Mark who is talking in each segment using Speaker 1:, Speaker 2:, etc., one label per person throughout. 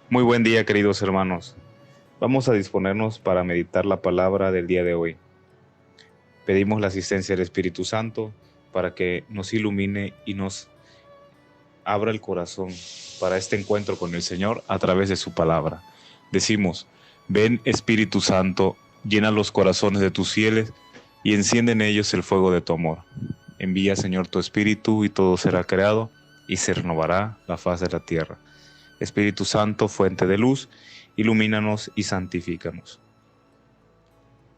Speaker 1: Muy buen día, queridos hermanos. Vamos a disponernos para meditar la palabra del día de hoy. Pedimos la asistencia del Espíritu Santo para que nos ilumine y nos abra el corazón para este encuentro con el Señor a través de su palabra. Decimos: ven, Espíritu Santo, llena los corazones de tus fieles y enciende en ellos el fuego de tu amor. Envía, Señor, tu Espíritu y todo será creado y se renovará la faz de la tierra. Espíritu Santo, fuente de luz, ilumínanos y santifícanos.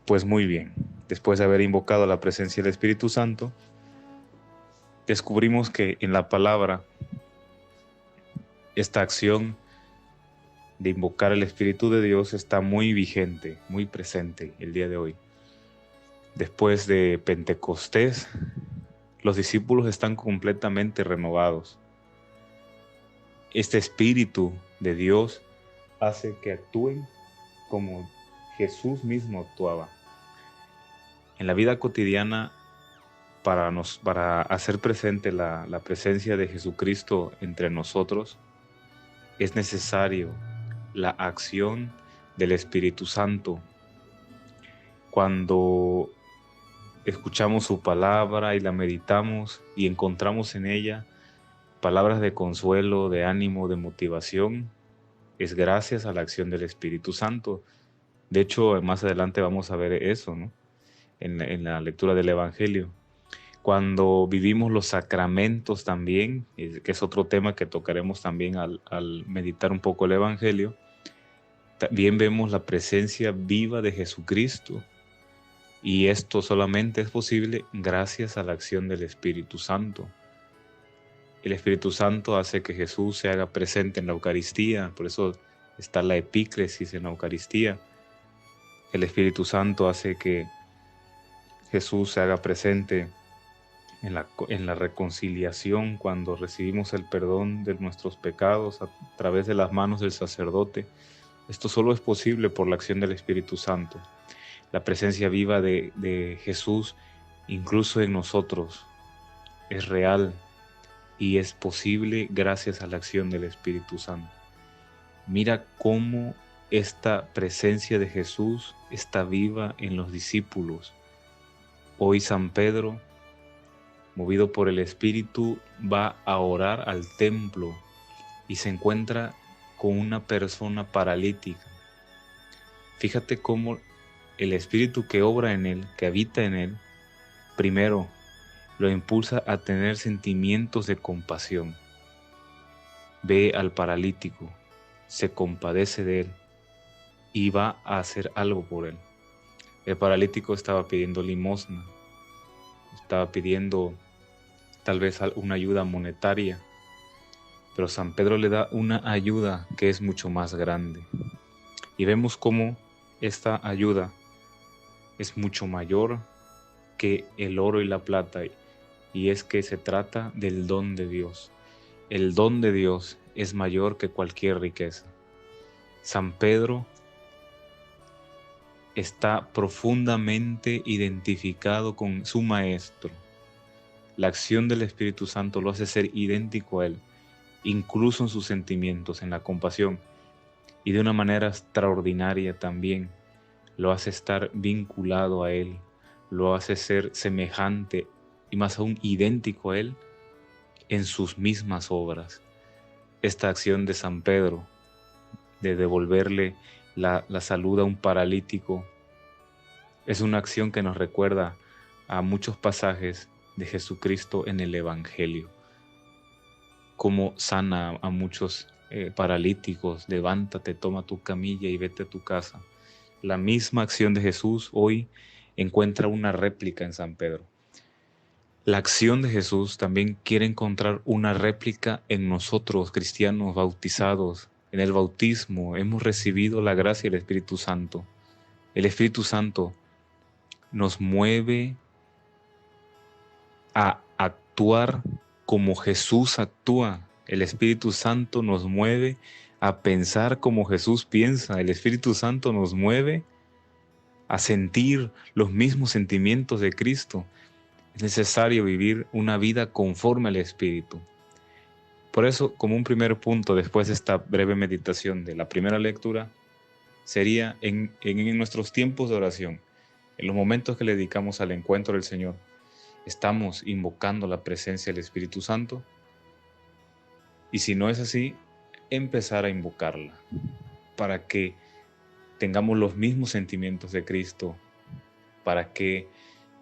Speaker 1: Pues muy bien, después de haber invocado la presencia del Espíritu Santo, descubrimos que en la palabra esta acción de invocar el Espíritu de Dios está muy vigente, muy presente el día de hoy. Después de Pentecostés, los discípulos están completamente renovados. Este Espíritu de Dios hace que actúen como Jesús mismo actuaba. En la vida cotidiana, para hacer presente la presencia de Jesucristo entre nosotros, es necesario la acción del Espíritu Santo. Cuando escuchamos su palabra y la meditamos y encontramos en ella palabras de consuelo, de ánimo, de motivación, es gracias a la acción del Espíritu Santo. De hecho, más adelante vamos a ver eso, ¿no? En la lectura del Evangelio. Cuando vivimos los sacramentos también, que es otro tema que tocaremos también al meditar un poco el Evangelio, también vemos la presencia viva de Jesucristo. Y esto solamente es posible gracias a la acción del Espíritu Santo. El Espíritu Santo hace que Jesús se haga presente en la Eucaristía, por eso está la epíclesis en la Eucaristía. El Espíritu Santo hace que Jesús se haga presente en la reconciliación, cuando recibimos el perdón de nuestros pecados a través de las manos del sacerdote. Esto solo es posible por la acción del Espíritu Santo. La presencia viva de Jesús, incluso en nosotros, es real y es posible gracias a la acción del Espíritu Santo. Mira cómo esta presencia de Jesús está viva en los discípulos. Hoy San Pedro, movido por el Espíritu, va a orar al templo y se encuentra con una persona paralítica. Fíjate cómo el Espíritu que obra en él, que habita en él, primero lo impulsa a tener sentimientos de compasión. Ve al paralítico, se compadece de él y va a hacer algo por él. El paralítico estaba pidiendo limosna, estaba pidiendo tal vez una ayuda monetaria, pero San Pedro le da una ayuda que es mucho más grande. Y vemos cómo esta ayuda es mucho mayor que el oro y la plata, y es que se trata del don de Dios. El don de Dios es mayor que cualquier riqueza. San Pedro está profundamente identificado con su Maestro. La acción del Espíritu Santo lo hace ser idéntico a Él, incluso en sus sentimientos, en la compasión, y de una manera extraordinaria también lo hace estar vinculado a Él, lo hace ser semejante y más aún idéntico a Él en sus mismas obras. Esta acción de San Pedro, de devolverle la salud a un paralítico, es una acción que nos recuerda a muchos pasajes de Jesucristo en el Evangelio, cómo sana a muchos paralíticos: levántate, toma tu camilla y vete a tu casa. La misma acción de Jesús hoy encuentra una réplica en San Pedro. La acción de Jesús también quiere encontrar una réplica en nosotros, cristianos bautizados. En el bautismo hemos recibido la gracia del Espíritu Santo. El Espíritu Santo nos mueve a actuar como Jesús actúa. El Espíritu Santo nos mueve a pensar como Jesús piensa. El Espíritu Santo nos mueve a sentir los mismos sentimientos de Cristo. Es necesario vivir una vida conforme al Espíritu. Por eso, como un primer punto, después de esta breve meditación de la primera lectura, sería en nuestros tiempos de oración, en los momentos que le dedicamos al encuentro del Señor, ¿estamos invocando la presencia del Espíritu Santo? Y si no es así, empezar a invocarla para que tengamos los mismos sentimientos de Cristo, para que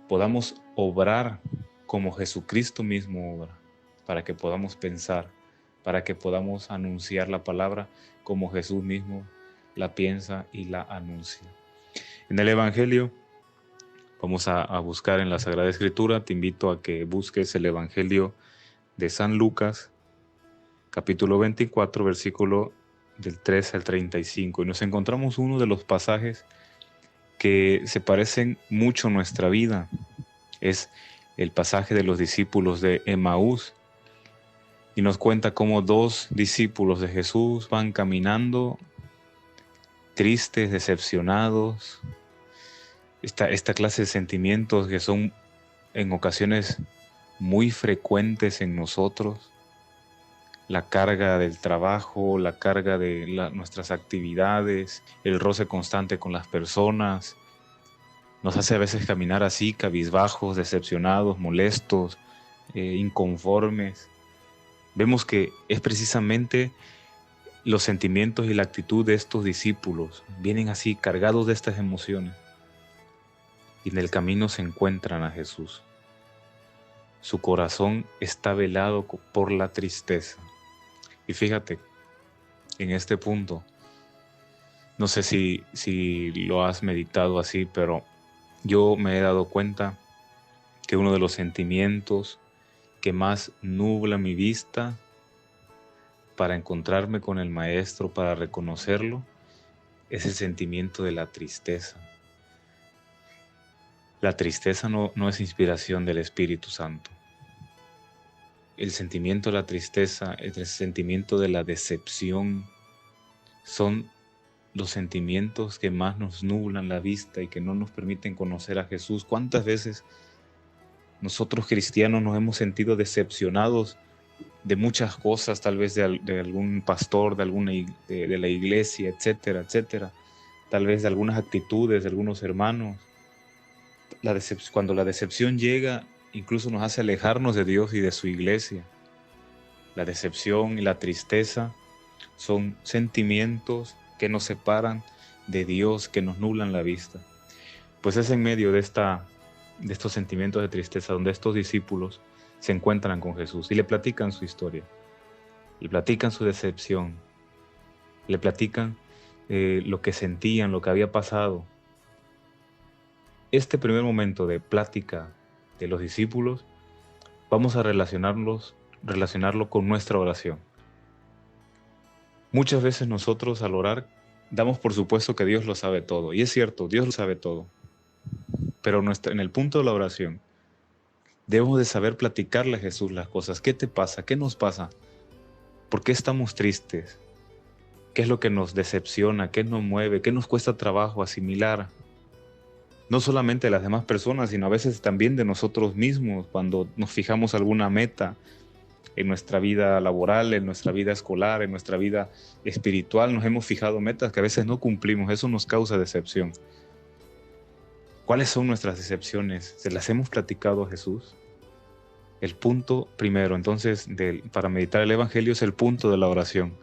Speaker 1: podamos obrar como Jesucristo mismo obra, para que podamos pensar, para que podamos anunciar la palabra como Jesús mismo la piensa y la anuncia. En el Evangelio, vamos a buscar en la Sagrada Escritura, te invito a que busques el Evangelio de San Lucas, capítulo 24, versículo del 13 al 35, y nos encontramos uno de los pasajes que se parecen mucho a nuestra vida. Es el pasaje de los discípulos de Emaús, y nos cuenta cómo dos discípulos de Jesús van caminando tristes, decepcionados, esta clase de sentimientos que son en ocasiones muy frecuentes en nosotros, la carga del trabajo, la carga de nuestras actividades, el roce constante con las personas, nos hace a veces caminar así, cabizbajos, decepcionados, molestos, inconformes. Vemos que es precisamente los sentimientos y la actitud de estos discípulos, vienen así cargados de estas emociones, y en el camino se encuentran a Jesús. Su corazón está velado por la tristeza. Y fíjate, en este punto, no sé si lo has meditado así, pero yo me he dado cuenta que uno de los sentimientos que más nubla mi vista para encontrarme con el Maestro, para reconocerlo, es el sentimiento de la tristeza. La tristeza no es inspiración del Espíritu Santo. El sentimiento de la tristeza, el sentimiento de la decepción, son los sentimientos que más nos nublan la vista y que no nos permiten conocer a Jesús. ¿Cuántas veces nosotros cristianos nos hemos sentido decepcionados de muchas cosas, tal vez de algún pastor, de la iglesia, etcétera, etcétera? Tal vez de algunas actitudes de algunos hermanos. Cuando la decepción llega, incluso nos hace alejarnos de Dios y de su iglesia. La decepción y la tristeza son sentimientos que nos separan de Dios, que nos nublan la vista. Pues es en medio de estos sentimientos de tristeza donde estos discípulos se encuentran con Jesús y le platican su historia, le platican su decepción, le platican lo que sentían, lo que había pasado. Este primer momento de plática de los discípulos, vamos a relacionarlo con nuestra oración. Muchas veces nosotros al orar damos por supuesto que Dios lo sabe todo, y es cierto, Dios lo sabe todo, pero en el punto de la oración debemos de saber platicarle a Jesús las cosas. ¿Qué te pasa? ¿Qué nos pasa? ¿Por qué estamos tristes? ¿Qué es lo que nos decepciona? ¿Qué nos mueve? ¿Qué nos cuesta trabajo asimilar? No solamente de las demás personas, sino a veces también de nosotros mismos, cuando nos fijamos alguna meta en nuestra vida laboral, en nuestra vida escolar, en nuestra vida espiritual, nos hemos fijado metas que a veces no cumplimos. Eso nos causa decepción. ¿Cuáles son nuestras decepciones? ¿Se las hemos platicado a Jesús? El punto primero, entonces, para meditar el Evangelio es el punto de la oración.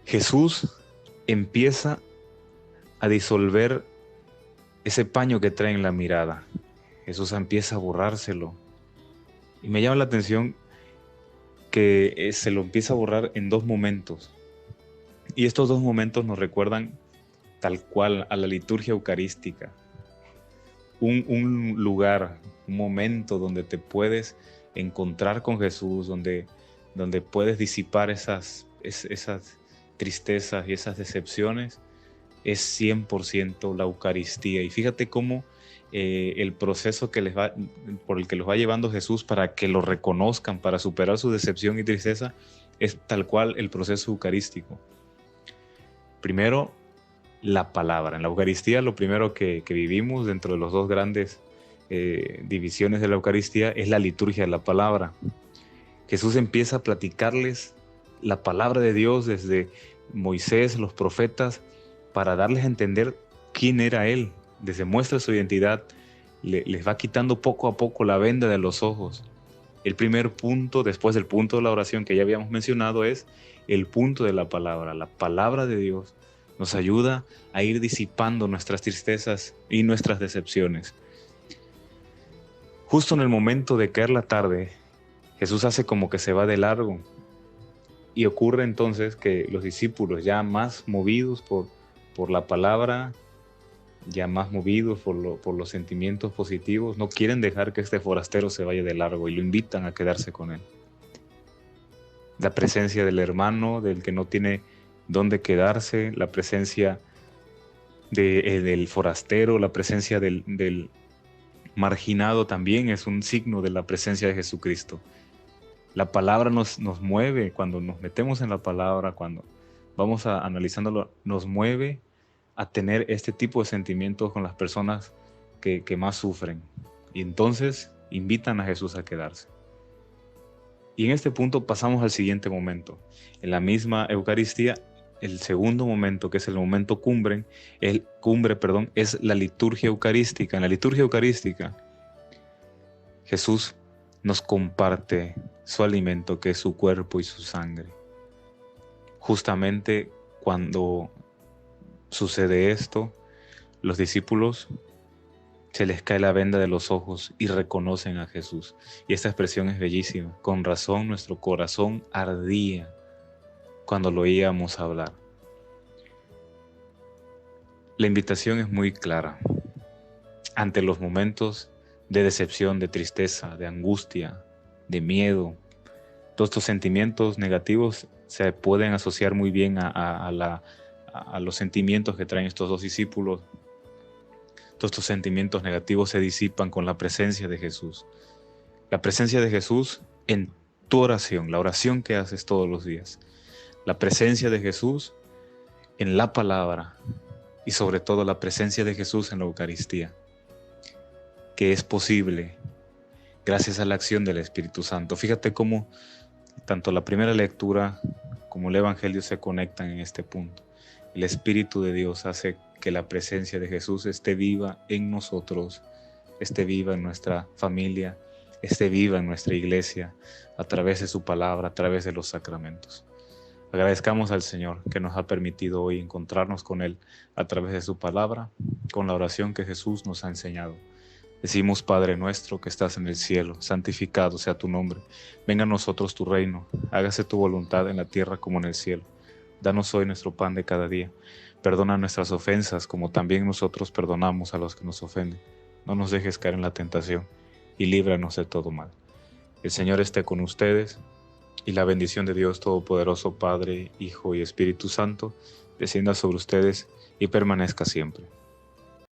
Speaker 1: Jesús empieza a disolver ese paño que trae en la mirada. Jesús empieza a borrárselo. Y me llama la atención que se lo empieza a borrar en dos momentos. Y estos dos momentos nos recuerdan tal cual a la liturgia eucarística. Un lugar, un momento donde te puedes encontrar con Jesús, donde puedes disipar esas tristezas y esas decepciones, es 100% la Eucaristía. Y fíjate cómo el proceso por el que los va llevando Jesús para que lo reconozcan, para superar su decepción y tristeza, es tal cual el proceso eucarístico. Primero, la palabra. En la Eucaristía lo primero que vivimos dentro de las dos grandes divisiones de la Eucaristía es la liturgia de la palabra. Jesús empieza a platicarles la palabra de Dios desde Moisés, los profetas, para darles a entender quién era Él. Les demuestra su identidad, les va quitando poco a poco la venda de los ojos. El primer punto, después del punto de la oración que ya habíamos mencionado, es el punto de la palabra. La palabra de Dios nos ayuda a ir disipando nuestras tristezas y nuestras decepciones. Justo en el momento de caer la tarde, Jesús hace como que se va de largo, y ocurre entonces que los discípulos, ya más movidos por la palabra, ya más movidos por los sentimientos positivos, no quieren dejar que este forastero se vaya de largo y lo invitan a quedarse con él. La presencia del hermano, del que no tiene dónde quedarse, la presencia del forastero, la presencia del marginado también es un signo de la presencia de Jesucristo. La palabra nos mueve, cuando nos metemos en la palabra, cuando vamos analizándolo, nos mueve a tener este tipo de sentimientos con las personas que más sufren. Y entonces invitan a Jesús a quedarse. Y en este punto pasamos al siguiente momento. En la misma Eucaristía, el segundo momento, que es el momento cumbre, es la liturgia eucarística. En la liturgia eucarística, Jesús nos comparte su alimento, que es su cuerpo y su sangre. Justamente cuando sucede esto, los discípulos se les cae la venda de los ojos y reconocen a Jesús. Y esta expresión es bellísima. Con razón nuestro corazón ardía cuando lo oíamos hablar. La invitación es muy clara. Ante los momentos de decepción, de tristeza, de angustia, de miedo, todos estos sentimientos negativos se pueden asociar muy bien a los sentimientos que traen estos dos discípulos. Todos estos sentimientos negativos se disipan con la presencia de Jesús. La presencia de Jesús en tu oración, la oración que haces todos los días. La presencia de Jesús en la palabra y sobre todo la presencia de Jesús en la Eucaristía, que es posible gracias a la acción del Espíritu Santo. Fíjate cómo tanto la primera lectura como el Evangelio se conectan en este punto. El Espíritu de Dios hace que la presencia de Jesús esté viva en nosotros, esté viva en nuestra familia, esté viva en nuestra iglesia, a través de su palabra, a través de los sacramentos. Agradezcamos al Señor que nos ha permitido hoy encontrarnos con Él a través de su palabra, con la oración que Jesús nos ha enseñado. Decimos: Padre nuestro que estás en el cielo, santificado sea tu nombre. Venga a nosotros tu reino, hágase tu voluntad en la tierra como en el cielo. Danos hoy nuestro pan de cada día. Perdona nuestras ofensas como también nosotros perdonamos a los que nos ofenden. No nos dejes caer en la tentación y líbranos de todo mal. El Señor esté con ustedes, y la bendición de Dios Todopoderoso, Padre, Hijo y Espíritu Santo, descienda sobre ustedes y permanezca siempre.